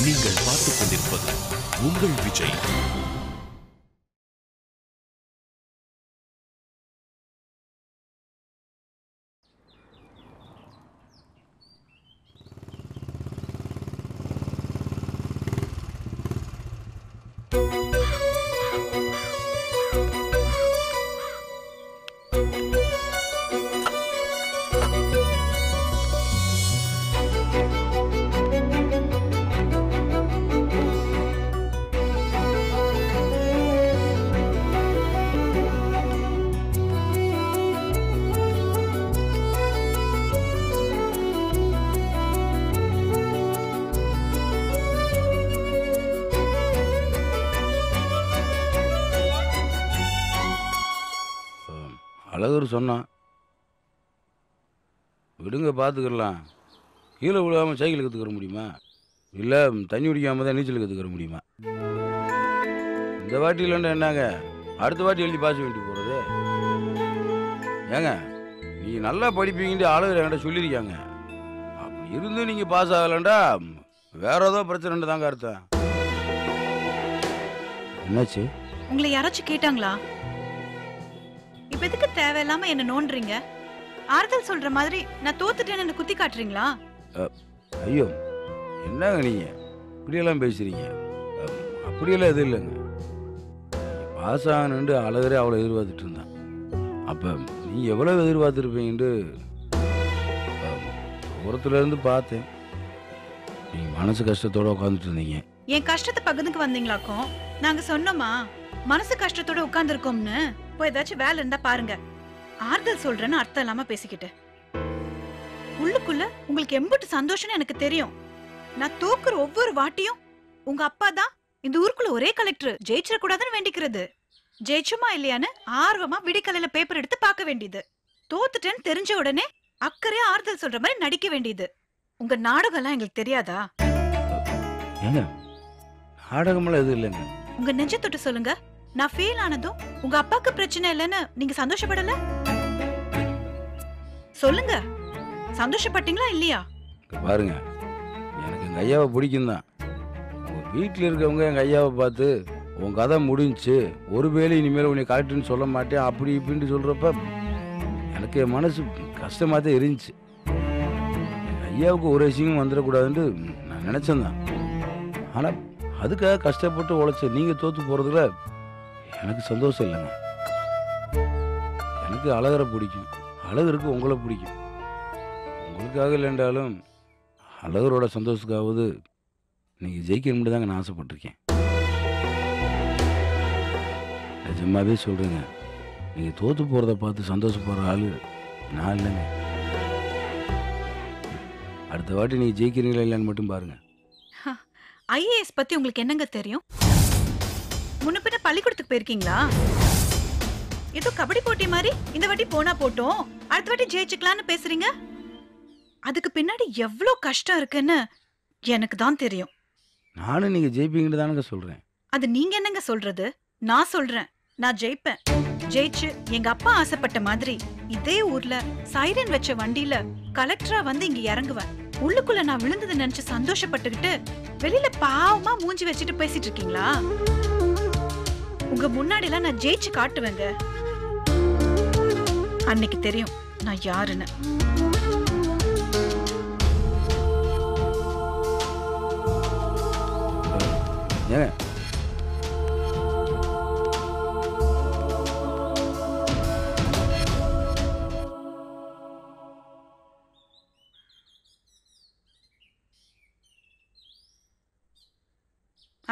நீங்கள் பார்த்துக் கொண்டிருப்பது உங்கள் விஜய். அழகர் சொன்னான், விடுங்க பார்த்துக்கலாம். கீழே விழுகாமல் சைக்கிள் கற்றுக்கிற முடியுமா? இல்லை தண்ணி குடிக்காமல் தான் நீச்சல் கற்றுக்கிற முடியுமா? இந்த வாட்டி இல்லைன்னா என்னங்க, அடுத்த வாட்டி எழுதி பாஸ் வேண்டி போகிறது. ஏங்க நீங்கள் நல்லா படிப்பீங்கன்ட்டு அழகர் என்கிட்ட சொல்லியிருக்காங்க. அப்படி இருந்து நீங்கள் பாஸ் ஆகலைண்டா வேற ஏதோ பிரச்சனை தாங்க அர்த்தம். என்னாச்சு? உங்களை யாராச்சும் கேட்டாங்களா? இப்ப எதுக்கு தேவையில்லாம என்ன நோண்டுறீங்க? ஆறுதல் சொல்ற மாதிரி நான் தோத்துட்டேன்னு என்ன குத்தி காட்டுறீங்களா? ஐயோ என்னங்க நீங்க இப்படியெல்லாம் பேசுறீங்க? அப்படியெல்லாம் எதுவும் இல்லைங்க. பாஸ் ஆகணுன்ட்டு அழகரே அவ்வளோ எதிர்பார்த்துட்டு இருந்தான். அப்போ நீ எவ்வளோ எதிர்பார்த்துருப்பீங்கன்ட்டு தூரத்துலேருந்து பார்த்தேன். நீங்கள் மனசு கஷ்டத்தோடு உட்காந்துட்டு இருந்தீங்க. என் கஷ்டத்தை பகிர்ந்துக்கு வந்தீங்களாக்கும்? நாங்க சொன்னோமா மனசு கஷ்டத்தோட உட்கார்ந்துருக்கோம்னு? போய் ஏதாச்சும் வேலை இருந்தா பாருங்க. ஆறுதல் சொல்றேன்னு அர்த்தம் இல்லாம பேசிக்கிட்டு உள்ளுக்குள்ள உங்களுக்கு எம்பிட்டு சந்தோஷம்னு எனக்கு தெரியும். நான் தோக்குற ஒவ்வொரு வாட்டியும் உங்க அப்பா தான் இந்த ஊருக்குள்ள ஒரே கலெக்டர், ஜெயிச்சிட கூடாதுன்னு வேண்டிக்கிறது. ஜெயிச்சுமா இல்லையான்னு ஆர்வமா விடிக்கலையில பேப்பர் எடுத்து பார்க்க வேண்டியது. தோத்துட்டேன்னு தெரிஞ்ச உடனே அக்கறையா ஆறுதல் சொல்ற மாதிரி நடிக்க வேண்டியது. உங்க நாடகம் எல்லாம் எங்களுக்கு தெரியாதா? நாடகமெல்லாம் எதுவும் இல்லைங்க. உங்க நெஞ்ச தொட்டு சொல்லுங்க, நான் ஃபெயில் ஆனதும் உங்க அப்பாக்கு பிரச்சனை இல்லைன்னு நீங்க சந்தோஷப்படல? சொல்லுங்க, சந்தோஷப்பட்டீங்களா இல்லையா? பாருங்க, எனக்கு எங்க ஐயாவை பிடிக்கும் தான். உங்க வீட்டில் இருக்கவங்க எங்க ஐயாவை பார்த்து உன் கதை முடிஞ்சு ஒரு வேலை இனிமேல் உன்னை கரெக்டுன்னு சொல்ல மாட்டேன் அப்படி இப்படின்ட்டு சொல்றப்ப எனக்கு என் மனசு கஷ்டமாக தான் இருந்துச்சு. எங்கள் ஐயாவுக்கு ஒரு விஷயமும் வந்துடக்கூடாதுன்ட்டு நான் நினச்சேன் தான். ஆனால் அதுக்காக கஷ்டப்பட்டு உழைச்ச நீங்கள் தோற்று போகிறதுல எனக்கு சந்தோஷம் இல்லைங்க. எனக்கு அழகரை பிடிக்கும், அழகருக்கு உங்களை பிடிக்கும். உங்களுக்காக இல்லைன்றாலும் அழகரோட சந்தோஷத்துக்காவது நீங்கள் ஜெயிக்கணும்னு தாங்க நான் ஆசைப்பட்டிருக்கேன். நிஜமாவே சொல்கிறேங்க, நீங்கள் தோற்று போகிறத பார்த்து சந்தோஷப்படுற ஆள் நான் இல்லைங்க. அடுத்த வாட்டி நீங்கள் ஜெயிக்கிறீங்களா இல்லைன்னு மட்டும் பாருங்கள். ஐஏஎஸ் பற்றி உங்களுக்கு என்னங்க தெரியும்? முன்ன பின்ன பள்ளிக்கூடத்துக்கு போயிருக்கீங்களா? ஏதோ கபடி போட்டி மாதிரி இந்த வாட்டி போனா போட்டோம் அடுத்த வாட்டி ஜெயிச்சுக்கலான்னு பேசுறீங்க. அதுக்கு பின்னாடி எவ்வளோ கஷ்டம் இருக்குன்னு எனக்கு தான் தெரியும். நானும் நீங்கள் ஜெயிப்பீங்கன்னு தானுங்க சொல்கிறேன். அது நீங்கள் என்னங்க சொல்றது? நான் சொல்றேன், நான் ஜெயிப்பேன். ஜெயிச்சு எங்க அப்பா ஆசைப்பட்ட மாதிரி இதே ஊர்ல சைரன் வச்ச வண்டியில கலெக்டரா வந்து இங்க இறங்குவேன். உள்ளுக்குள்ள நான் விழுந்ததை நினைச்சு சந்தோஷப்பட்டுக்கிட்டு வெளியில பாவமா மூஞ்சி வச்சுட்டு பேசிட்டு இருக்கீங்களா? உங்க முன்னாடி எல்லாம் நான் ஜெயிச்சு காட்டுவேங்க. அன்னைக்கு தெரியும் நான் யாருன்னு. ஏங்க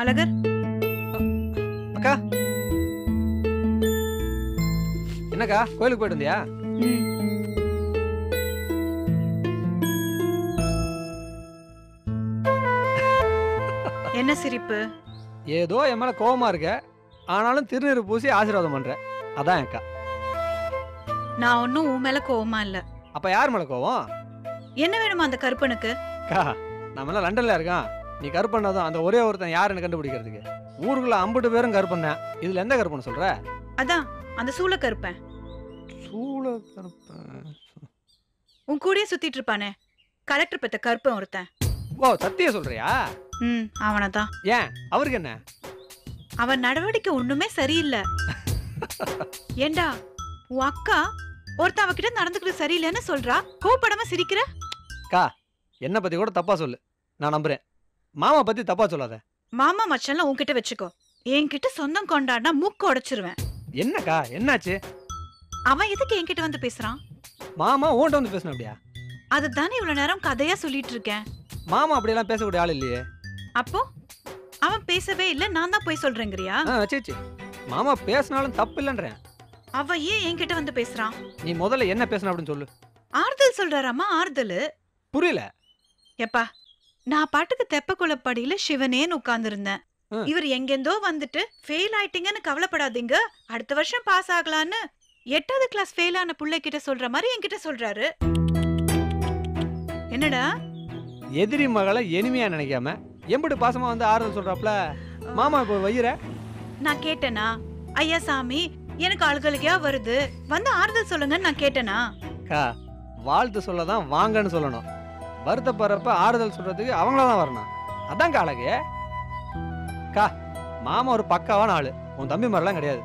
அழகர் அக்கா, என்னக்கா கோயிலுக்கு போயிட்டு வந்தியா? என்ன சிரிப்பு? ஏதோ என் மேல கோவமா இருக்க, ஆனாலும் திருநீறு பூசி ஆசீர்வாதம் பண்ற. அதான் அக்கா. நான் ஒன்னும் உன் மேல கோவமா இல்ல. அப்ப யார் மேல கோவம்? என்ன வேணுமா அந்த கருப்பனுக்கு? அக்கா, நம்ம எல்லாம் லண்டன்ல இருக்கான். நீ கருப்பண்ணாதான் அந்த ஒரே ஒருத்தன் யாருன்னு கண்டுபிடிக்கிறதுக்கு. ஊருக்குள்ள 50 பேரும் கருப்பன் தான். இதுல எந்த கருப்பன்னு சொல்ற? அதான் அந்த சூள கருப்பன். சூள கருப்பன் உன் கூடயே சுத்திட்டு இருப்பானே கலெக்டர் பெத்த கருப்பன் ஒருத்தன். ஓ, சத்திய சொல்றியா? அவனதான். ஏன் அவருக்கு என்ன? அவன் நடவடிக்கை ஒண்ணுமே சரியில்லை. ஏண்டா உன் அக்கா ஒருத்த அவகிட்ட நடந்துக்கிட்டு சரியில்லைன்னு சொல்றா, கோபப்படாம சிரிக்கிற? கா என்ன பத்தி கூட தப்பா சொல்லு, நான் நம்புறேன். மாமா பத்தி தப்பா சொல்லாத. மாமா மச்சான்லாம் உன்கிட்ட வச்சுக்கோ, என்கிட்ட சொந்தம் கொண்டாடினா மூக்க உடைச்சிருவேன். என்னக்கா என்னாச்சு? அவன் எதுக்கு என்கிட்ட வந்து பேசுறான்? மாமா உன்கிட்ட வந்து பேசணும் அப்படியா? அதுதானே இவ்வளவு நேரம் கதையா சொல்லிட்டு இருக்கேன். மாமா அப்படியெல்லாம் பேசக்கூடிய ஆள் இல்லையே. அப்போ அவன் பேசவே இல்ல, நான் தான் போய் சொல்றேங்கறியா? சேச்சி, மாமா பேசினாலும் தப்பு இல்லன்றேன். அவ ஏன் என்கிட்ட வந்து பேசுறான்? நீ முதல்ல என்ன பேசணும் அப்படின்னு சொல்லு. ஆறுதல் சொல்றாராமா. ஆறுதல் புரியல. எப்பா, நான் பாட்டுக்கு தெப்பக்குளப்படியில சிவனேன்னு உட்கார்ந்துருந்தேன். இவர் எங்கெந்தோ வந்துட்டு ஃபெயில் ஆயிட்டீங்கன்னு கவலைப்படாதீங்க, அடுத்த வருஷம் பாஸ் ஆகலான்னு 8வது கிளாஸ் ஃபெயில் ஆன புள்ளை கிட்ட சொல்ற மாதிரி என்கிட்ட சொல்றாரு. என்னடா எதிரி மகளை எனிமையா நினைக்காம எம்படி பாசமா வந்து ஆறுதல் சொல்றாப்ல மாமா இப்போ வையிற? நான் கேட்டேனா? ஐயா சாமி எனக்கு அழுகழுகையா வருது, வந்து ஆறுதல் சொல்லுங்கன்னு நான் கேட்டேனா? வாழ்த்து சொல்லதான் வாங்கன்னு சொல்லணும். வருத்தப்படுறப்ப ஆறுதல் சொல்றதுக்கு அவங்களதான் வரணும். அதான் அழகு. மாமா ஒரு பக்காவான ஆளு, உன் தம்பி மாதிரிலாம் கிடையாது.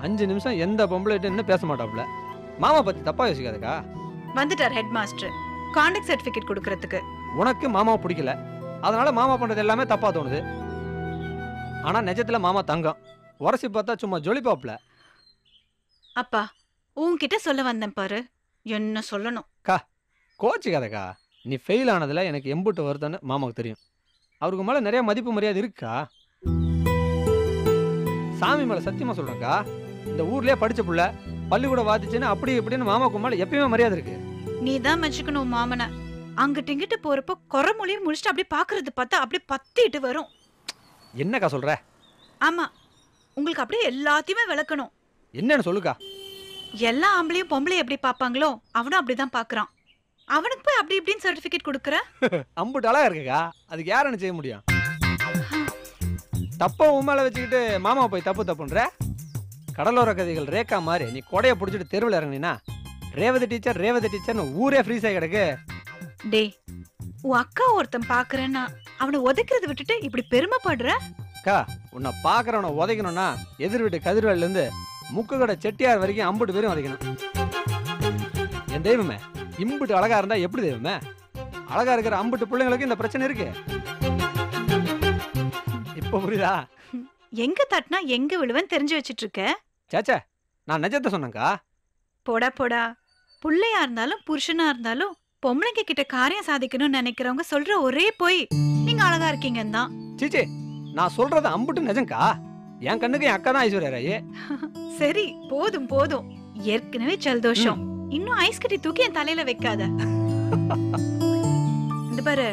5 நிமிஷம் எந்த பொம்பளை நின்று பேச மாட்டாப்ல. மாமா பத்தி தப்பா யோசிக்காதக்கா. வந்துட்டார் ஹெட் மாஸ்டர் கான்டாக்ட் சர்டிபிகேட் கொடுக்கறதுக்கு. உனக்கு மாமாவை பிடிக்கல, அதனால மாமா பண்றது எல்லாமே தப்பா தோணுது. ஆனா நிஜத்துல மாமா தங்கம், உரசி பார்த்தா சும்மா ஜொலிப்பாப்ல. அப்பா உன்கிட்ட சொல்ல வந்தேன் பாரு, என்ன சொல்லணும்? கோச்சிக்காதக்கா. நீ ஃபெயில் ஆனதுல எனக்கு எம்புட்டு வருதுன்னு மாமாவுக்கு தெரியும். அவருக்கு மேல நிறைய மதிப்பு மரியாதை இருக்கா. சாமி மேல சத்தியமா சொல்றேன்க்கா, இந்த ஊர்லயே படிச்ச புள்ள பள்ளிக்கூட வாதிச்சுன்னு அப்படி இப்படின்னு மாமாவுக்கு மேல எப்பயுமே மரியாதை இருக்கு. நீ தான் மெச்சுக்கணும் மாமனை. அங்கிட்டு இங்கிட்டு போறப்போ குறை மொழியை முடிச்சுட்டு அப்படியே பாக்குறது பார்த்தா அப்படியே பத்திட்டு வரும். என்னக்கா சொல்ற? ஆமா, உங்களுக்கு அப்படியே எல்லாத்தையுமே விளக்கணும். என்னன்னு சொல்லுக்கா. எல்லா ஆம்பளையும் பொம்பளை எப்படி பாப்பாங்களோ அவனும் அப்படிதான் பாக்குறான். அவனுக்கு போய் அப்படி இப்படின்னு சர்டிபிகேட் கொடுக்கற. அம்புட்டு அழகா இருக்குக்கா, அதுக்கு யாருன்னு செய்ய முடியும்? தப்ப உண்மையில வச்சுக்கிட்டு மாமா போய் தப்பு தப்புன்ற. கடலோர கதைகள் ரேக்கா மாதிரி நீ கொடைய பிடிச்சிட்டு தெருவில் இறங்கினா ரேவதி டீச்சர்னு ஊரே ஃப்ரீஸ் ஆகி கிடக்கு. டே, உன் அக்கா ஒருத்தன் பாக்குறேன்னா அவனை உதைக்கிறத விட்டுட்டு இப்படி பெருமைப்படுற? உன்னை பாக்குறவனை உதைக்கணும்னா எதிர் வீட்டு கதிர்வேல இருந்து முக்கு கடை செட்டியார் வரைக்கும் அம்புட்டு பேரும் உதைக்கணும். என் தெய்வமே, இம்புட்டு அழகா இருந்தா எப்படி தெய்வமே? அழகா இருக்கிற அம்புட்டு பிள்ளைங்களுக்கு இந்த பிரச்சனை இருக்கு. இப்ப புரியுதா? எங்க தட்டினா எங்க விழுவன் தெரிஞ்சு வச்சிட்டு இருக்க. சேச்சா, நான் நிஜத்தை சொன்னேன்க்கா. போடா போடா, புள்ளையா இருந்தாலும் புருஷனா இருந்தாலும் பொம்பளைங்க கிட்ட காரியம் சாதிக்கணும்னு நினைக்கிறவங்க சொல்ற ஒரே போய் நீங்க அழகா இருக்கீங்கன்னு தான். சீச்சி, நான் சொல்றது அம்புட்டு நிஜம்க்கா. என் கண்ணுக்கு என் அக்கா தான் ஐஸ்வர்யா ராய். சரி போதும் போதும், ஏற்கனவே ஜலதோஷம், இன்னும் ஐஸ் கட்டி தூக்கி என் தலையில வைக்காத. இந்த பாரு,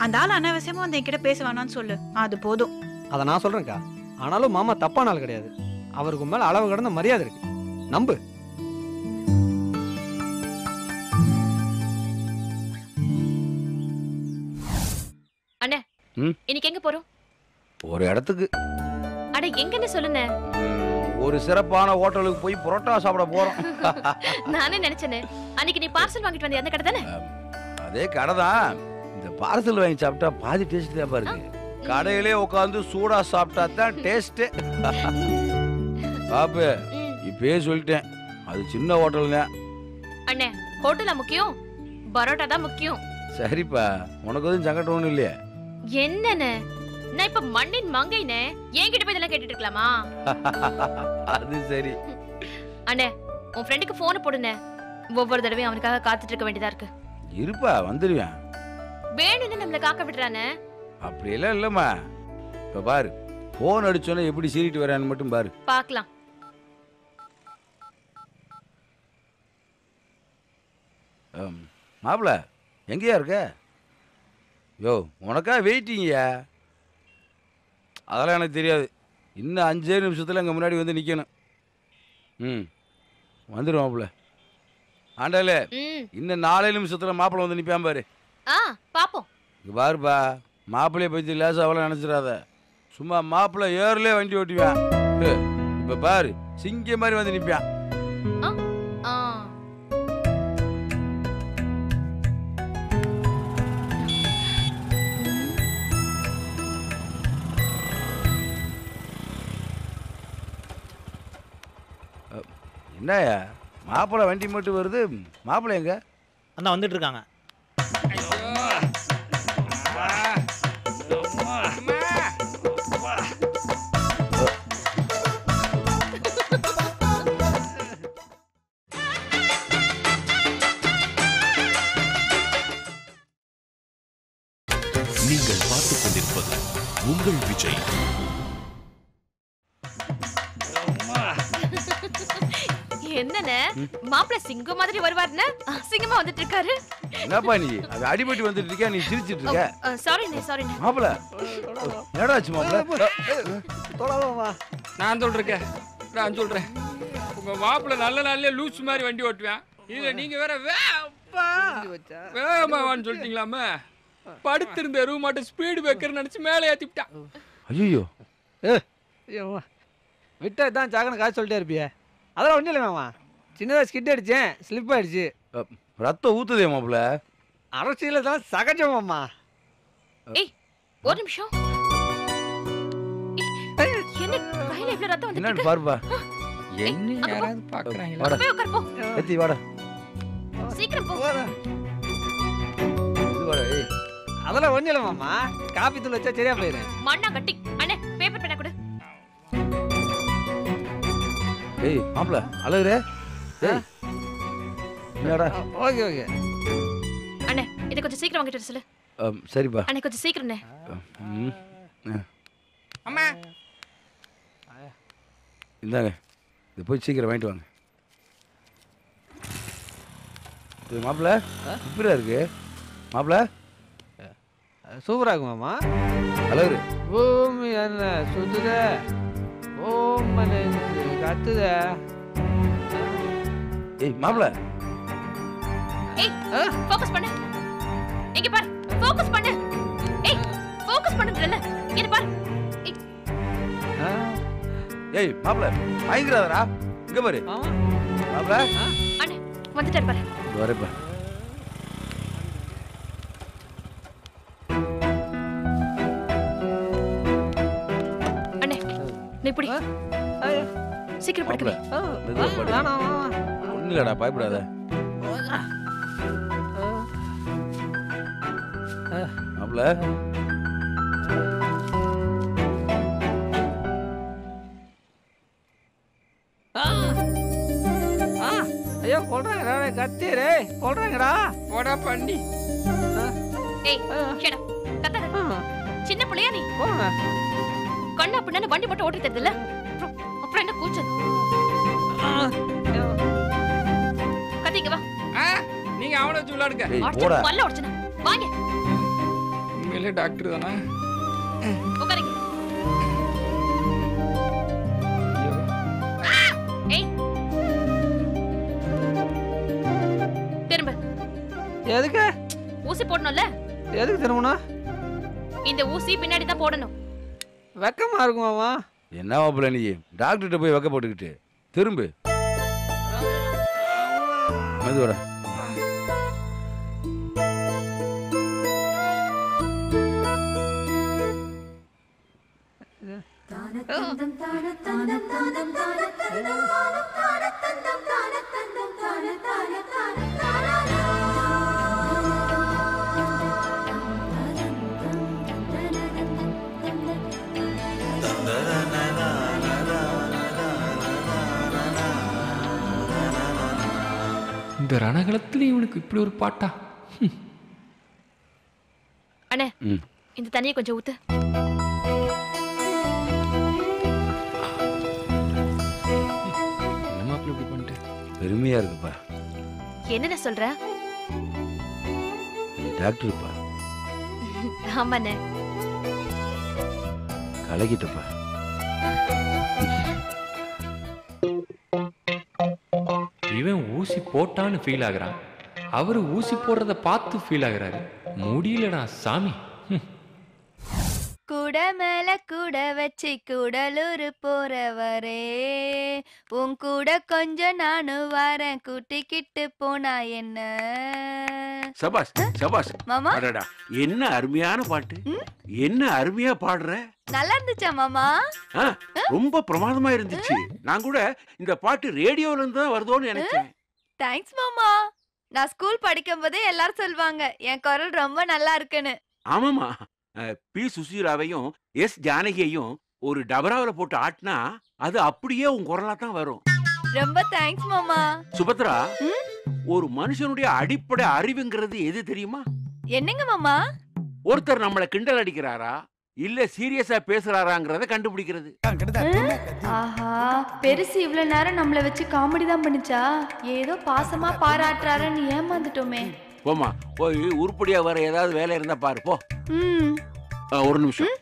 அந்த ஆள் அனாவசியமா வந்து என்கிட்ட பேச வேணாம்னு சொல்லு, அது போதும். அத நான் சொல்றேன்க்கா. ஆனாலும் மாமா தப்பான ஆள் கிடையாது. அவருக்கு மேல அளவு கடந்த மரியாதை இருக்கு, நம்பு. அண்ணே, இன்னைக்கு எங்க போறோம்? ஒரு இடத்துக்கு. அட எங்கன்னு சொல்லுங்க. ஒரு சிறப்பான ஹோட்டலுக்கு போய் புரோட்டா சாப்பிட போறோம். நானே நினைச்சேனே, அன்னைக்கு நீ பார்சல் வாங்கிட்டு வந்தே அந்த கடை தானே? அதே கடை தான். இந்த பார்சல் வாங்கி சாப்பிட்டா பாதி டேஸ்ட் தான் பாருங்க. கடையிலே உட்காந்து சூடா சாப்பிட்டா தான் டேஸ்ட். பாப்பு, இப்பயே சொல்லிட்டேன், அது சின்ன ஹோட்டல் தான். அண்ணே, ஹோட்டலா முக்கியம், பரோட்டா தான் முக்கியம். சரிப்பா, உனக்கு எதுவும் சங்கடம் ஒண்ணும் இல்லையா? என்னன்னு நான் இப்ப மண்ணின் மங்கைனே என்கிட்ட போய் இதெல்லாம் கேட்டுட்டு இருக்கலாமா? அது சரி. அண்ணே, உன் ஃப்ரெண்டுக்கு போன் போடுனே, ஒவ்வொரு தடவையும் அவனுக்காக காத்துட்டு இருக்க வேண்டியதா இருக்கு. இருப்பா, வந்துருவேன். வேணும்னு நம்மள காக்க விடுறானே. அப்படி எல்லாம் இல்லம்மா. இப்ப பாரு, போன் அடிச்சோன்னா எப்படி சீரிட்டு வரான்னு மட்டும் பாரு. பார்க்கலாம். மாப்பிள்ள எங்கேயா இருக்க? யோ, உனக்கா வெயிட்டிங்கயா? அதெல்லாம் எனக்கு தெரியாது. இன்னும் 5 நிமிஷத்தில் எங்கள் முன்னாடி வந்து நிற்கணும். வந்துடும் மாப்பிள்ள. ஆண்டாலே, இன்னும் 4 நிமிஷத்தில் மாப்பிள்ள வந்து நிற்பான் பாரு. பாப்போம். இங்கே பாருப்பா, மாப்பிள்ளைய பற்றி லேசாக அவ்வளோ நினச்சிடாத. சும்மா மாப்பிள்ளை ஏர்லேயே வண்டி ஓட்டிவான். இப்போ பாரு, சிங்கம் மாதிரி வந்து நிற்பான். என்னயா மாப்பிள்ளை வண்டி மட்டும் வருது, மாப்பிள்ளை எங்க? அண்ணா வந்துட்டு இருக்காங்க. நீங்கள் பார்த்துக் கொண்டிருப்பது உங்கள் விஜய். என்னண்ணே மாப்பிள்ள சிங்கம் மாதிரி வருவாருன்னு சிங்கமா வந்துட்டு இருக்காரு. என்னப்பா நீ அது அடிபட்டு வந்துட்டு இருக்கியா, நீ சிரிச்சிட்டு இருக்க? சாரிண்ணே. மாப்பிள்ள என்னடா ஆச்சு மாப்பிள்ள? நான் சொல்றேன் உங்க மாப்பிள்ள நல்ல நாள்லயே லூஸ் மாதிரி வண்டி ஓட்டுவேன். இதுல நீங்க வேற வேகமாவான்னு சொல்லிட்டீங்களாமே. படுத்திருந்த ரூம் மட்டும் ஸ்பீடு பிரேக்கர் நினைச்சு மேலே ஏத்திட்டான். ஐயோ விட்டா தான் சாகன காசு சொல்லிட்டே இருப்பிய. அதெல்லாம் ஒன்றும் இல்லை மாமா, சின்னதாக ஸ்கிட் அடித்தேன், ஸ்லிப் ஆயிடுச்சு. ரத்தம் ஊத்துதே மாப்பிள்ள. அரசியல தான் சகஜம் மாமா. ஏய் ஒரு நிமிஷம், என்ன கையில இவ்வளவு ரத்தம் வந்துட்டு என்னன்னு பாருப்பா. என்ன யாராவது பாக்குறாங்களா? வாடா போய் உட்கார் போ. ஏத்தி வாடா. சீக்கிரம் போ. இது வாடா. ஏய் அதெல்லாம் ஒன்றும் இல்லை மாமா, காப்பி தூள் வச்சா சரியா போயிடும். மண்ணா கட்டி அண்ணே பேப்பர் பேனா கொடு. ஏய் மாப்பிள்ள அழகுறே. ஏய் என்னடா? ஓகே ஓகே அண்ணே இதை கொஞ்சம் சீக்கிரம் வாங்கிட்டு வர சொல்லு. சரிப்பா. அண்ணே கொஞ்சம் சீக்கிரம்ண்ணே. அம்மா இந்தாங்க, இது போய் சீக்கிரம் வாங்கிட்டு வாங்க. இது மாப்பிள்ள இப்படியா இருக்கு மாப்பிள்ள? சூப்பராக இருக்கு மாமா. அழகு. பூமி என்ன சுத்துத, ஓமனை கத்துத. ஏய் மாப்பிள்ள. ஏய் ஃபோக்கஸ் பண்ணு. இங்க பாரு, ஃபோக்கஸ் பண்ணு. ஏய் ஃபோக்கஸ் பண்ணுன்றல. இங்க பாரு. ஏய் மாப்பிள்ள பயங்கரடா. இங்க பாரு மாப்பிள்ள. அண்ணே வந்துட்டாரு பாரு. வரேப்பா. அண்ணே நீ இப்படி சீக்கிரம் படுக்கவே. ஒன்றும் இல்லடா, பயப்படாத. மாப்பிள்ள ஐயோ கொள்றாங்கடா, கத்திரே கொள்றாங்கடா. போடா பண்ணி. ஏய் ஷட் அப். கத்தாத. சின்ன புள்ளையா நீ? போங்க. கண்ணா பின்னால வண்டி மட்டும் ஓட்டி தரதுல. அப்புறம் என்ன கூச்சல்? கத்திங்க வா. நீங்க அவனை வச்சு விளையாடுங்க. போடா. பல்ல உடைச்சனா. வாங்க. உண்மையிலே டாக்டர் தானே? உட்காருங்க. ஏய் திரும்ப. எதுக்கு ஊசி போடணும்ல? எதுக்கு திரும்பணும்? இந்த ஊசி பின்னாடி தான் போடணும். வெக்கமா இருக்கும் மாமா. என்ன மாப்பிள்ள நீ டாக்டர்கிட்ட போய் வைக்க போட்டுக்கிட்டு திரும்பு. மெதுவாடா. இந்த ரணகலத்துல இவனுக்கு இப்படி ஒரு பாட்டா? அண்ணே இந்த தண்ணியை கொஞ்சம் ஊத்து. என்ன மாப்பிள்ள இப்படி பண்ணிட்டு? பெருமையா இருக்குப்பா. என்னென்ன சொல்ற? நீ டாக்டர்ப்பா. ஆமாண்ணே. கலக்கிட்டப்பா. இவன் ஊசி போட்டான்னு ஃபீல் ஆகுறான், அவரு ஊசி போடுறத பார்த்து ஃபீல் ஆகுறாரு. முடியலடா சாமி. கூட மேல கூட வச்சு கூடலூர் போறவரே, உன் கூட கொஞ்சம் நானும் வரேன், கூட்டிக்கிட்டு போனா என்ன? சபாஸ் சபாஸ் மாமா அடடா, என்ன அருமையான பாட்டு, என்ன அருமையா பாடுற. நல்லா இருந்துச்சா மாமா? ரொம்ப பிரமாதமா இருந்துச்சு. நான் கூட இந்த பாட்டு ரேடியோல இருந்து தான் வருதோன்னு நினைச்சேன். தேங்க்ஸ் மாமா. நான் ஸ்கூல் படிக்கும் போதே எல்லாரும் சொல்வாங்க என் குரல் ரொம்ப நல்லா இருக்குன்னு. ஆமாமா, பி சுசீலாவையும் எஸ் ஜானகியையும் ஒரு டபராவில போட்டு ஆட்டினா அது அப்படியே உன் குரலா தான் வரும். ரொம்ப தேங்க்ஸ் மாமா. சுபத்ரா, ஒரு மனுஷனுடைய அடிப்படை அறிவுங்கிறது எது தெரியுமா? என்னங்க மாமா? ஒருத்தர் நம்மள கிண்டல் அடிக்கிறாரா இல்ல சீரியஸா பேசுறாராங்கறத கண்டுபிடிக்கிறது. ஆஹா, பெருசு இவ்வளவு நேரம் நம்மள வச்சு காமெடி தான் பண்ணுச்சா? ஏதோ பாசமா பாராட்டுறாருன்னு ஏமாந்துட்டோமே. போமா, போய் உருப்படியா வர ஏதாவது வேலை இருந்தா பாரு போ. ஒரு நிமிஷம்,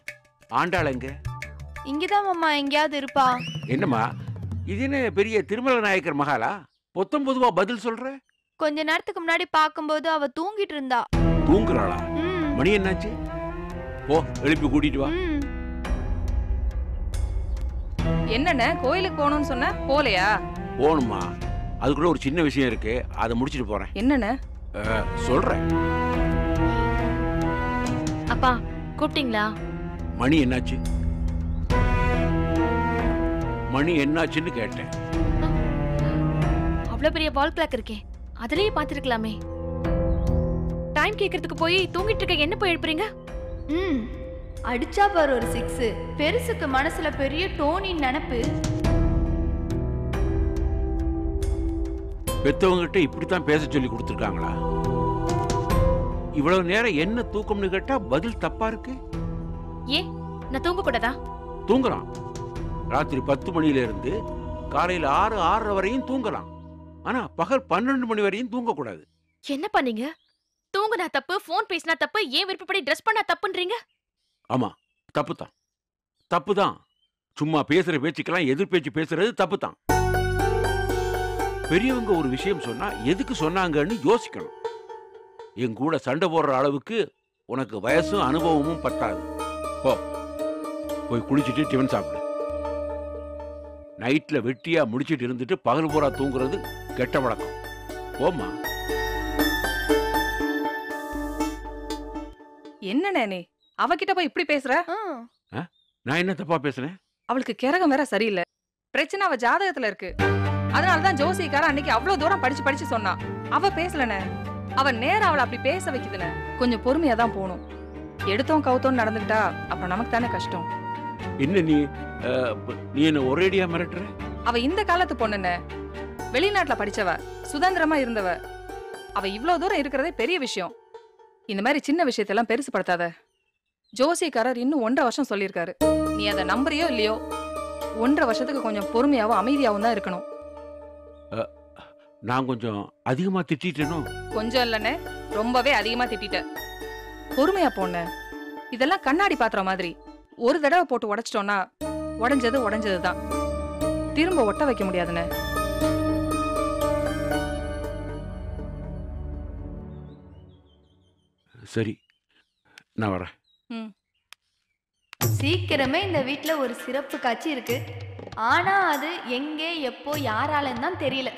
ஆண்டாள் எங்க? இங்கதான் மாமா, எங்கயாவது இருப்பா. என்னம்மா இது என்ன பெரிய திருமல நாயக்கர் மகாலா? பொத்தம் பொதுவா பதில் சொல்ற? கொஞ்ச நேரத்துக்கு முன்னாடி பாக்கும்போது அவ தூங்கிட்டு இருந்தா. தூங்குறாளா? மணி என்னாச்சு? போ, எழுப்பி கூட்டிட்டு வா. என்னண்ணே கோயிலுக்கு போகணும்னு சொன்ன, போலையா? போணுமா, அதுக்குள்ள ஒரு சின்ன விஷயம் இருக்கு, அதை முடிச்சிட்டு போறேன். என்னண்ணே? சொல்றேன். அப்பா கூப்பிட்டீங்களா? மணி என்னாச்சு? மணி என்னாச்சுன்னு கேட்டேன். அவ்வளவு பெரிய வால் கிளாக் இருக்கே, அதுலயே பாத்துருக்கலாமே. டைம் கேக்குறதுக்கு போய் தூங்கிட்டு இருக்க என்ன போய் எழுப்புறீங்க? அடிச்சா பாரு ஒரு 6. பெருசுக்கு மனசுல பெரிய டோனின் நினைப்பு. பெத்தவங்கிட்ட இப்படித்தான் பேச சொல்லி கொடுத்துருக்காங்களா? இவ்வளவு நேரம் என்ன தூக்கம்னு கேட்டா பதில் தப்பா இருக்கு. ஏன் நான் தூங்க கூடாதா? தூங்குறான். ராத்திரி 10 மணியில இருந்து காலையில 6-6:30 வரையும் தூங்கலாம். ஆனா பகல் 12 மணி வரையும் தூங்க கூடாது. என்ன பண்ணீங்க? தூங்குனா தப்பு, போன் பேசினா தப்பு, ஏன் விருப்பப்படி ட்ரெஸ் பண்ணா தப்புன்றீங்க? ஆமா, தப்புதான், தப்புதான். சும்மா பேசுற பேச்சுக்கெல்லாம் எதிர் பேச்சு பேசுறது தப்புதான். பெரியவங்க ஒரு விஷயம் சொன்னா எதுக்கு சொன்னாங்கன்னு யோசிக்கணும். என் கூட சண்டை போடுற அளவுக்கு உனக்கு வயசும் அனுபவமும் பத்தாது. போ, போய் குளிச்சுட்டு டிஃபன் சாப்பிடு. நைட்ல வெட்டியா முடிச்சிட்டு இருந்துட்டு பகல் பூரா தூங்குறது கெட்ட வழக்கம். போமா. என்னண்ணே நீ அவகிட்ட போய் இப்படி பேசுற? நான் என்ன தப்பா பேசுறேன்? அவளுக்கு கிரகம் வேற சரியில்லை. பிரச்சனை அவ ஜாதகத்துல இருக்கு. அதனாலதான் ஜோசிக்கார அன்னைக்கு அவ்வளவு தூரம் படிச்சு படிச்சு சொன்னா. அவ பேசலனே, அவ நேரம் அவளை அப்படி பேச வைக்குதுன்னு. கொஞ்சம் பொறுமையா தான் போகணும். எடுத்தோம் கவுத்தோம் நடந்துக்கிட்டா அப்புறம் நமக்கு தானே கஷ்டம். என்ன நீ என்ன ஒரேடியா மிரட்டுற? அவ இந்த காலத்து பொண்ணுன்னு, வெளிநாட்டுல படிச்சவ, சுதந்திரமா இருந்தவ. அவ இவ்வளவு தூரம் இருக்கிறதே பெரிய விஷயம். இந்த மாதிரி சின்ன விஷயத்தெல்லாம் பெருசுப்படுத்தாத. ஜோசிக்காரர் இன்னும் 1.5 வருஷம் சொல்லியிருக்காரு. நீ அதை நம்புறியோ இல்லையோ, 1.5 வருஷத்துக்கு கொஞ்சம் பொறுமையாவும் அமைதியாவும் தான் இருக்கணும். நான் கொஞ்சம் அதிகமா திட்டேனோ? கொஞ்சம் இல்லன்னு, ரொம்பவே அதிகமா திட்ட. பொறுமையா போன. இதெல்லாம் கண்ணாடி பாத்திர மாதிரி. ஒரு தடவை போட்டு உடைச்சிட்டோம்னா உடைஞ்சது உடைஞ்சதுதான். திரும்ப ஒட்ட வைக்க முடியாதுன்னு. சரி, நான் வரேன். சீக்கிரமே இந்த வீட்ல ஒரு சிறப்பு காட்சி இருக்கு. ஆனா அது எங்கே எப்போ யாராலன்னு தான் தெரியல.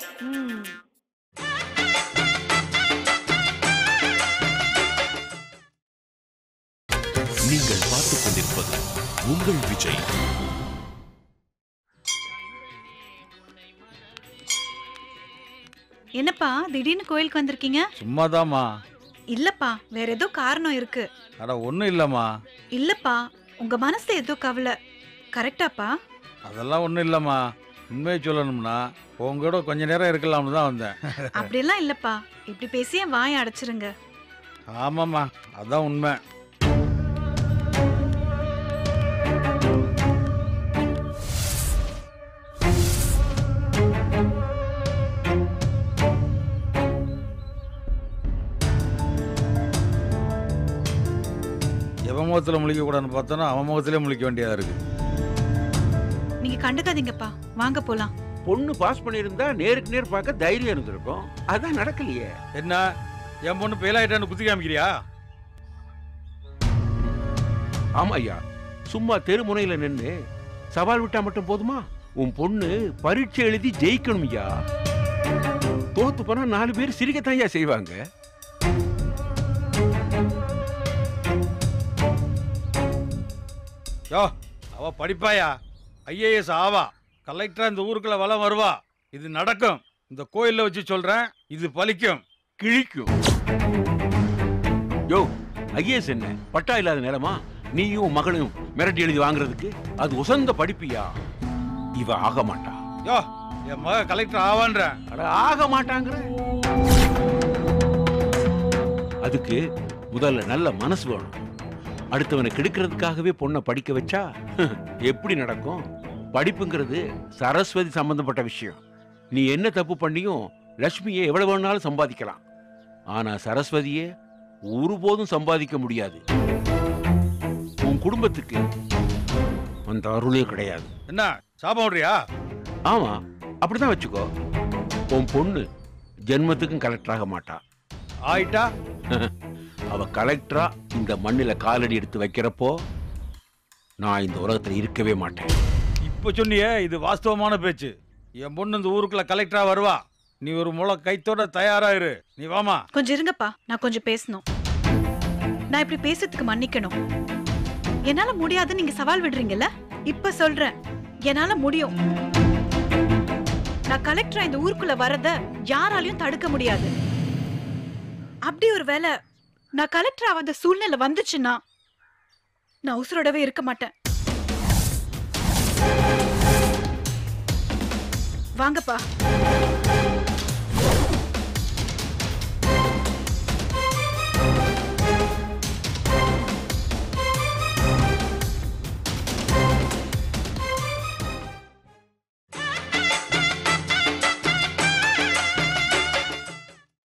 நீங்கள் பார்த்துக் கொண்டிருப்பது உங்கள் விஜய். என்னப்பா திடீர்னு கோயிலுக்கு வந்திருக்கீங்க? சும்மாதாம்மா. இல்லப்பா, வேற ஏதோ காரணம் இருக்கு. அட ஒண்ணும் இல்லம்மா. இல்லப்பா, உங்க மனசுல ஏதோ கவலை. கரெக்டாப்பா? அதெல்லாம் ஒண்ணும் இல்லம்மா. உண்மையை சொல்லணும்னா உங்களோட கொஞ்ச நேரம் இருக்கலாம்னு தான் வந்தேன். அப்படியெல்லாம் இல்லப்பா, இப்படி பேசியே வாயை அடைச்சிருங்க. ஆமாம்மா, அதான் உண்மை. எவன் முகத்தில் முழிக்க கூடாதுன்னு பார்த்தோன்னா அவன் முகத்திலே முழிக்க வேண்டியதா இருக்கு. நீங்க கண்டுக்காதீங்கப்பா, வாங்க போலாம். பொண்ணு பாஸ் பண்ணியிருந்தா நேருக்கு நேர் பார்க்க தைரியம் இருந்திருக்கும். அதான் நடக்கலையே. என்ன என் பொண்ணு பெயிலாயிட்டான்னு குத்தி காமிக்கிறியா? ஆமா ஐயா, சும்மா தெருமுனையில நின்று சவால் விட்டா மட்டும் போதுமா? உன் பொண்ணு பரீட்சை எழுதி ஜெயிக்கணும் ஐயா. தோத்து போனா 4 பேர் சிரிக்கத்தான் ஐயா செய்வாங்க. யோ அவ படிப்பாயா, ஐஏஎஸ் ஆவா, கலெக்டரா இந்த ஊருக்குள்ள வளம் வருவா. இது நடக்கும். இந்த கோயில்ல வச்சு சொல்றேன், இது பலிக்கும். கிழிக்கும். யோ ஐஏஎஸ் என்ன பட்டா இல்லாத நிலமா? நீயும் மகனும் மிரட்டி எழுதி வாங்குறதுக்கு அது உசந்த படிப்பியா? இவ ஆக மாட்டா. யோ என் மக கலெக்டர் ஆவான்ற. அட ஆக மாட்டாங்கிற. அதுக்கு முதல்ல நல்ல மனசு வேணும். அடுத்தவனை கெடுக்கிறதுக்காகவே பொண்ணை படிக்க வச்சா எப்படி நடக்கும்? படிப்புங்கிறது சரஸ்வதி சம்பந்தப்பட்ட விஷயம். நீ என்ன தப்பு பண்ணியும் லட்சுமியை எவ்வளவு வேணாலும் சம்பாதிக்கலாம். ஆனா சரஸ்வதியே ஒருபோதும் சம்பாதிக்க முடியாது. உன் குடும்பத்துக்கு அந்த அருளே கிடையாது. என்ன சாபம் விடுறியா? ஆமா அப்படிதான் வச்சுக்கோ. உன் பொண்ணு ஜென்மத்துக்கும் கலெக்டர் ஆக மாட்டா. ஆயிட்டா அவ கலெக்டரா இந்த மண்ணில காலடி எடுத்து வைக்கிறப்போ நான் இந்த உலகத்துல இருக்கவே மாட்டேன். இப்ப சொன்னியே, இது வாஸ்தவமான பேச்சு. என் பொண்ணு இந்த ஊருக்குள்ள கலெக்டரா வருவா. நீ ஒரு முளை கைத்தோட தயாரா இரு. நீ வாமா. கொஞ்சம் இருங்கப்பா, நான் கொஞ்சம் பேசணும். நான் இப்படி பேசுறதுக்கு மன்னிக்கணும். என்னால முடியாதுன்னு நீங்க சவால் விடுறீங்கல்ல, இப்ப சொல்றேன், என்னால முடியும். நான் கலெக்டரா இந்த ஊருக்குள்ள வரத யாராலையும் தடுக்க முடியாது. அப்படி ஒரு வேளை நான் கலெக்டர் ஆகாத சூழ்நிலை வந்துச்சுன்னா நான் உசுரோடவே இருக்க மாட்டேன். வாங்கப்பா.